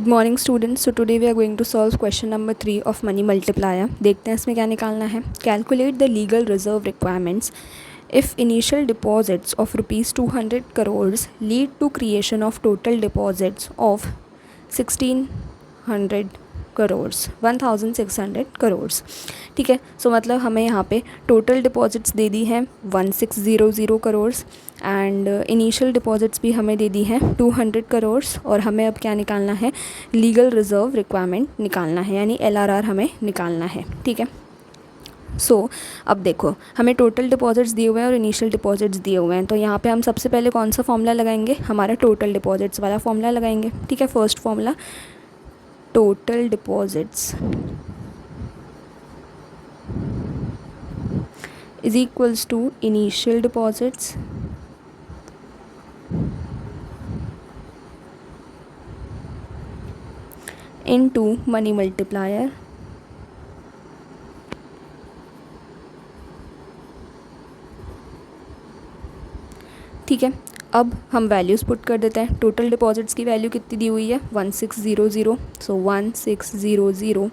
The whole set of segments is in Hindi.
Good morning students. So today we are going to solve question number 3 of money multiplier. देखते हैं इसमें क्या निकालना है। Calculate the legal reserve requirements if initial deposits of ₹200 crore lead to creation of total deposits of 1600 crore 1600 crore. ठीक है। सो मतलब हमें यहाँ पे टोटल डिपॉजिट्स दे दी हैं 1600 करोड़ एंड इनिशियल डिपॉजिट्स भी हमें दे दी हैं 200 करोड़ और हमें अब क्या निकालना है, लीगल रिजर्व रिक्वायरमेंट निकालना है, यानी LRR हमें निकालना है। ठीक है। सो अब देखो, हमें टोटल डिपॉजिट्स दिए हुए हैं और इनिशियल डिपॉजिट्स दिए हुए हैं, तो यहाँ पे हम सबसे पहले कौन सा फॉर्मूला लगाएंगे, हमारा टोटल डिपॉजिट्स वाला फॉर्मूला लगाएंगे। ठीक है। First formula, total deposits is equals to initial deposits into money multiplier ठीक है। अब हम वैल्यूज़ पुट कर देते हैं। टोटल डिपॉजिट्स की वैल्यू कितनी दी हुई है 1600, सो 1600।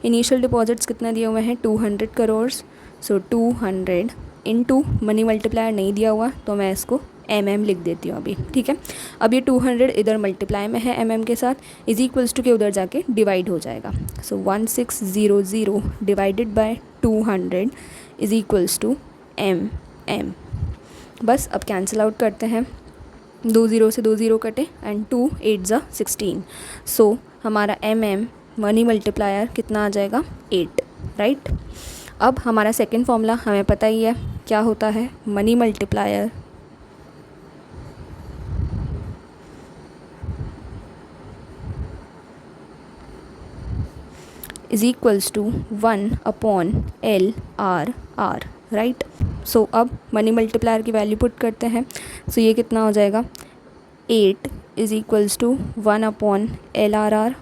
इनिशियल डिपॉजिट्स कितना दिए हुए हैं 200 करोड़, सो 200 इनटू मनी मल्टीप्लायर नहीं दिया हुआ तो मैं इसको लिख देती हूँ अभी। ठीक है। अब ये 200 इधर मल्टीप्लाई में है के साथ, इज इक्वल्स टू के उधर जाके डिवाइड हो जाएगा। So 1600 divided by 200 is equals to बस अब कैंसिल आउट करते हैं, 2 0 से 2 0 कटे एंड 2 8 ज़ा 16। सो हमारा मनी मल्टीप्लायर कितना आ जाएगा 8, राइट। अब हमारा सेकेंड फॉर्मूला हमें पता ही है क्या होता है, money multiplier is equals to 1/LRR, right. So अब मनी मल्टीप्लायर की वैल्यू पुट करते हैं। सो ये कितना हो जाएगा 8 इज इक्वल्स टू 1/LRR।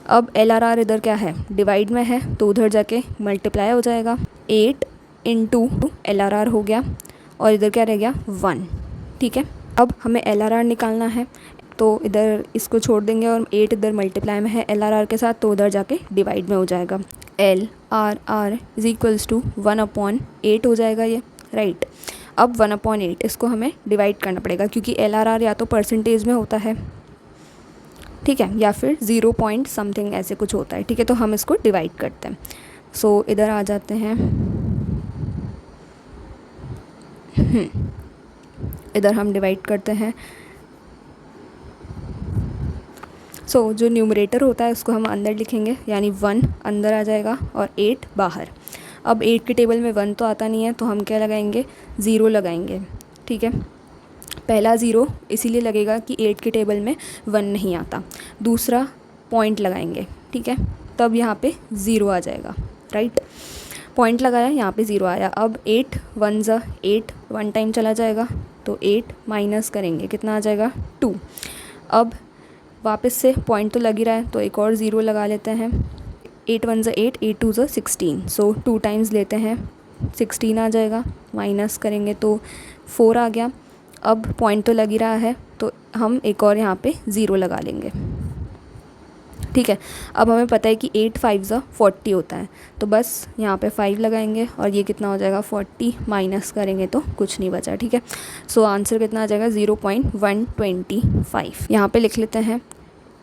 अब LRR इधर क्या है, डिवाइड में है, तो उधर जाके मल्टीप्लाई हो जाएगा। 8 इंटू LRR हो गया और इधर क्या रह गया 1। ठीक है। अब हमें LRR निकालना है, तो इधर इसको छोड़ देंगे और 8 इधर मल्टीप्लाई में है LRR के साथ, तो उधर जाके डिवाइड में हो जाएगा। LRR इज इक्वल्स टू 1/8 हो जाएगा ये, राइट। अब 1/8 इसको हमें डिवाइड करना पड़ेगा क्योंकि LRR या तो परसेंटेज में होता है, ठीक है, या फिर 0 पॉइंट समथिंग ऐसे कुछ होता है। ठीक है। तो हम इसको डिवाइड करते हैं। सो इधर आ जाते हैं, इधर हम डिवाइड करते हैं। सो जो न्यूमरेटर होता है उसको हम अंदर लिखेंगे, यानी 1 अंदर आ जाएगा और 8 बाहर। अब 8 के टेबल में 1 तो आता नहीं है, तो हम क्या लगाएंगे, 0 लगाएंगे। ठीक है। पहला 0 इसीलिए लगेगा कि 8 के टेबल में 1 नहीं आता। दूसरा पॉइंट लगाएंगे, ठीक है, तब यहाँ पे 0 आ जाएगा, राइट। पॉइंट लगाया, यहाँ पे 0 आया। अब 8 1 ज़ा 8, 1 टाइम चला जाएगा, तो 8 माइनस करेंगे, कितना आ जाएगा 2। अब वापस से पॉइंट तो लग ही रहा है, तो एक और 0 लगा लेते हैं। 8 1 ज़ा 8, 8 2 ज़ा 16, सो 2 टाइम्स लेते हैं, 16 आ जाएगा। माइनस करेंगे तो 4 आ गया। अब पॉइंट तो लग ही रहा है, तो हम एक और यहाँ पे 0 लगा लेंगे। ठीक है। अब हमें पता है कि 8 5 ज़ा 40 होता है, तो बस यहाँ पे 5 लगाएंगे और ये कितना हो जाएगा 40, माइनस करेंगे तो कुछ नहीं बचा। ठीक है। सो आंसर कितना आ जाएगा 0.125। यहाँ पे लिख लेते हैं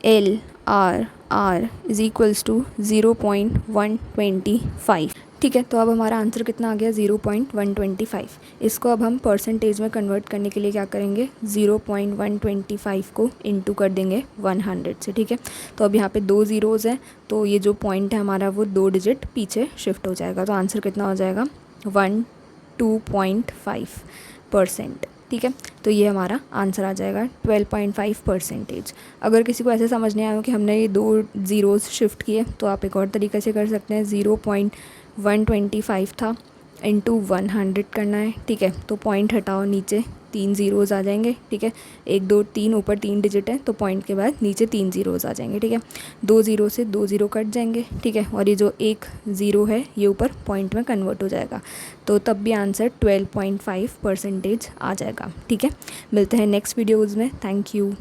LRR इज इक्वल्स टू 0.125। ठीक है। तो अब हमारा आंसर कितना आ गया 0.125। इसको अब हम परसेंटेज में कन्वर्ट करने के लिए क्या करेंगे, 0.125 को इंटू कर देंगे 100 से। ठीक है। तो अब यहाँ पे 2 ज़ीरोज़ हैं, तो ये जो पॉइंट है हमारा वो 2 डिजिट पीछे शिफ्ट हो जाएगा, तो आंसर कितना हो जाएगा 2.5%। ठीक है। तो ये हमारा आंसर आ जाएगा 12.5%। अगर किसी को ऐसे समझ नहीं आया कि हमने ये 2 ज़ीरोज़ शिफ्ट किए, तो आप एक और तरीके से कर सकते हैं। 0.125 था, इंटू 100 करना है। ठीक है। तो पॉइंट हटाओ, नीचे 3 ज़ीरोज़ आ जाएंगे। ठीक है। 1 2 3, ऊपर 3 डिजिट है, तो पॉइंट के बाद नीचे 3 ज़ीरोज़ आ जाएंगे। ठीक है। 2 0 से 2 0 कट जाएंगे। ठीक है। और ये जो 1 0 है ये ऊपर पॉइंट में कन्वर्ट हो जाएगा, तो तब भी आंसर 12.5% आ जाएगा। ठीक है। मिलते हैं नेक्स्ट वीडियोज़ में। Thank you.